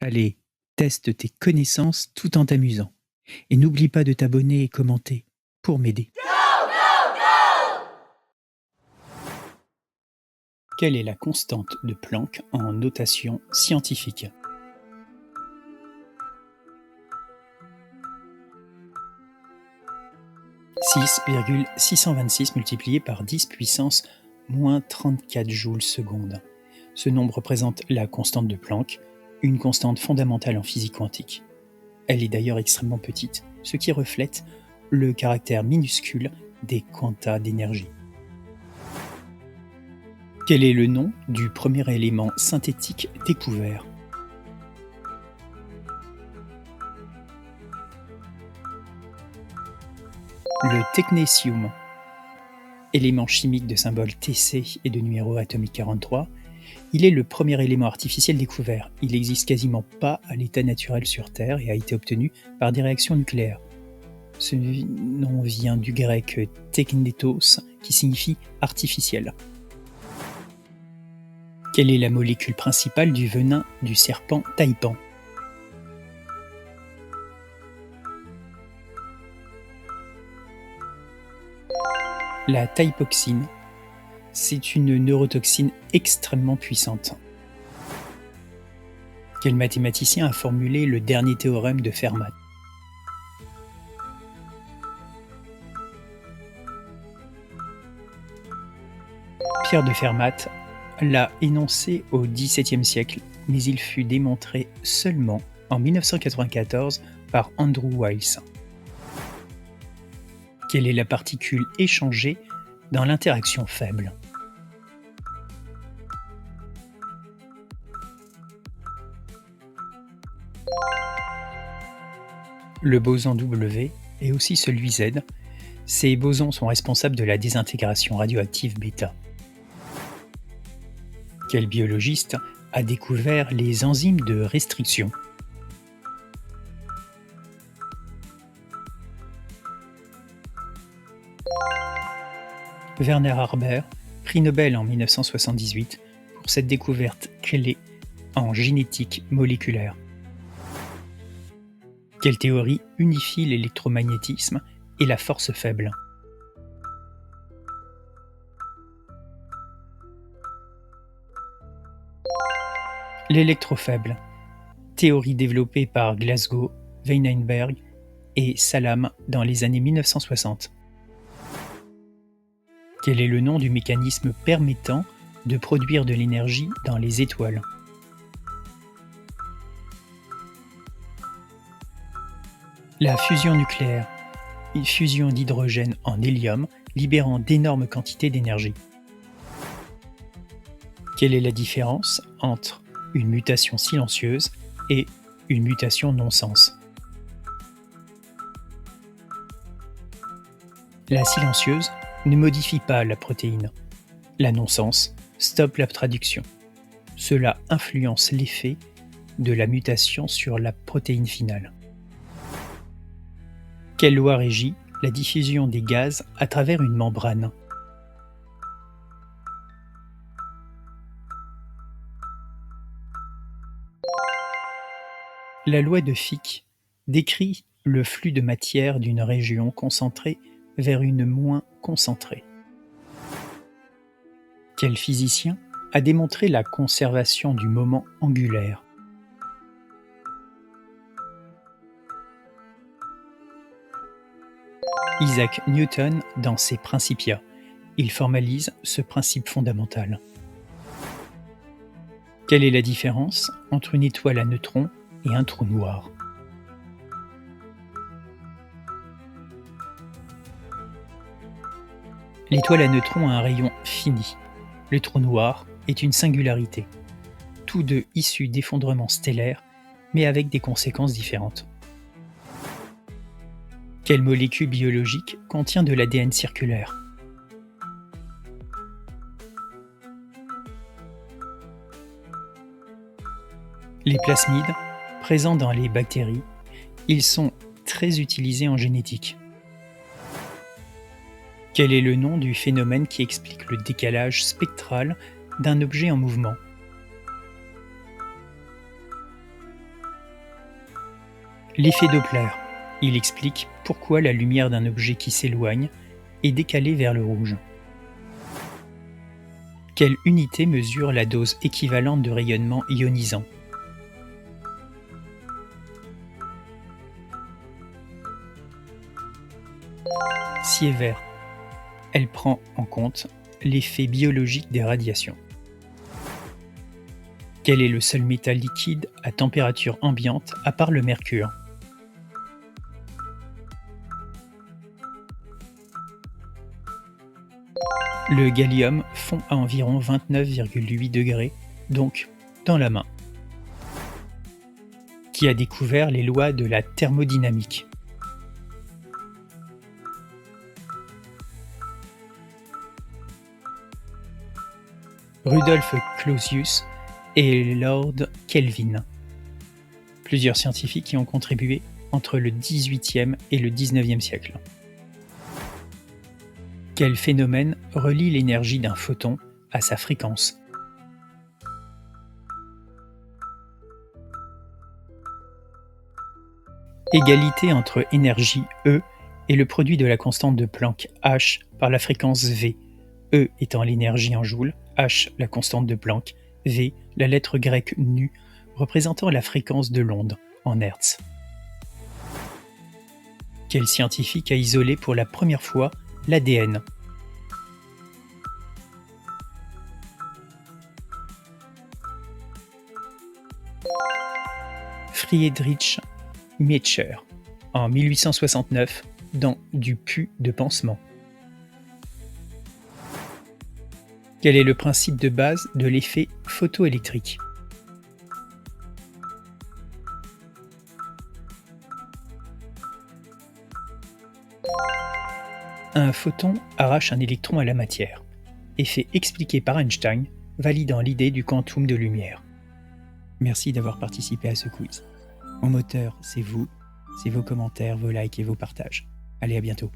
Allez, teste tes connaissances tout en t'amusant. Et n'oublie pas de t'abonner et commenter pour m'aider. Quelle est la constante de Planck en notation scientifique? « 6,626 multiplié par 10 puissance moins 34 joules seconde. Ce nombre représente la constante de Planck, une constante fondamentale en physique quantique. Elle est d'ailleurs extrêmement petite, ce qui reflète le caractère minuscule des quanta d'énergie. Quel est le nom du premier élément synthétique découvert? Le technétium. Élément chimique de symbole Tc et de numéro atomique 43, il est le premier élément artificiel découvert. Il n'existe quasiment pas à l'état naturel sur Terre et a été obtenu par des réactions nucléaires. Ce nom vient du grec teknetos, qui signifie artificiel. Quelle est la molécule principale du venin du serpent taipan? La taipoxine. C'est une neurotoxine extrêmement puissante. Quel mathématicien a formulé le dernier théorème de Fermat? Pierre de Fermat l'a énoncé au XVIIe siècle, mais il fut démontré seulement en 1994 par Andrew Wiles. Quelle est la particule échangée dans l'interaction faible? Le boson W et aussi celui Z. Ces bosons sont responsables de la désintégration radioactive bêta. Quel biologiste a découvert les enzymes de restriction? Werner Haber, prix Nobel en 1978 pour cette découverte clé en génétique moléculaire. Quelle théorie unifie l'électromagnétisme et la force faible? L'électrofaible, théorie développée par Glasgow, Weinberg et Salam dans les années 1960. Quel est le nom du mécanisme permettant de produire de l'énergie dans les étoiles? La fusion nucléaire, une fusion d'hydrogène en hélium libérant d'énormes quantités d'énergie. Quelle est la différence entre une mutation silencieuse et une mutation non-sens? La silencieuse ne modifie pas la protéine. La non-sens stoppe la traduction. Cela influence l'effet de la mutation sur la protéine finale. Quelle loi régit la diffusion des gaz à travers une membrane? La loi de Fick décrit le flux de matière d'une région concentrée vers une moins concentrée. Quel physicien a démontré la conservation du moment angulaire? Isaac Newton dans ses Principia. Il formalise ce principe fondamental. Quelle est la différence entre une étoile à neutrons et un trou noir? L'étoile à neutrons a un rayon fini. Le trou noir est une singularité. Tous deux issus d'effondrements stellaires, mais avec des conséquences différentes. Quelle molécule biologique contient de l'ADN circulaire? Les plasmides, présents dans les bactéries, ils sont très utilisés en génétique. Quel est le nom du phénomène qui explique le décalage spectral d'un objet en mouvement. L'effet Doppler. Il explique pourquoi la lumière d'un objet qui s'éloigne est décalée vers le rouge. Quelle unité mesure la dose équivalente de rayonnement ionisant? Sievert. Elle prend en compte l'effet biologique des radiations. Quel est le seul métal liquide à température ambiante à part le mercure? Le gallium fond à environ 29,8 degrés, donc dans la main. Qui a découvert les lois de la thermodynamique? Rudolf Clausius et Lord Kelvin. Plusieurs scientifiques y ont contribué entre le XVIIIe et le XIXe siècle. Quel phénomène relie l'énergie d'un photon à sa fréquence? Égalité entre énergie E et le produit de la constante de Planck H par la fréquence V, E étant l'énergie en joules, H la constante de Planck, V la lettre grecque nu représentant la fréquence de l'onde en Hertz. Quel scientifique a isolé pour la première fois l'ADN? Friedrich Mietscher, en 1869, dans Du pu de pansement. Quel est le principe de base de l'effet photoélectrique? Un photon arrache un électron à la matière. Effet expliqué par Einstein, validant l'idée du quantum de lumière. Merci d'avoir participé à ce quiz. Mon moteur, c'est vous, c'est vos commentaires, vos likes et vos partages. Allez, à bientôt.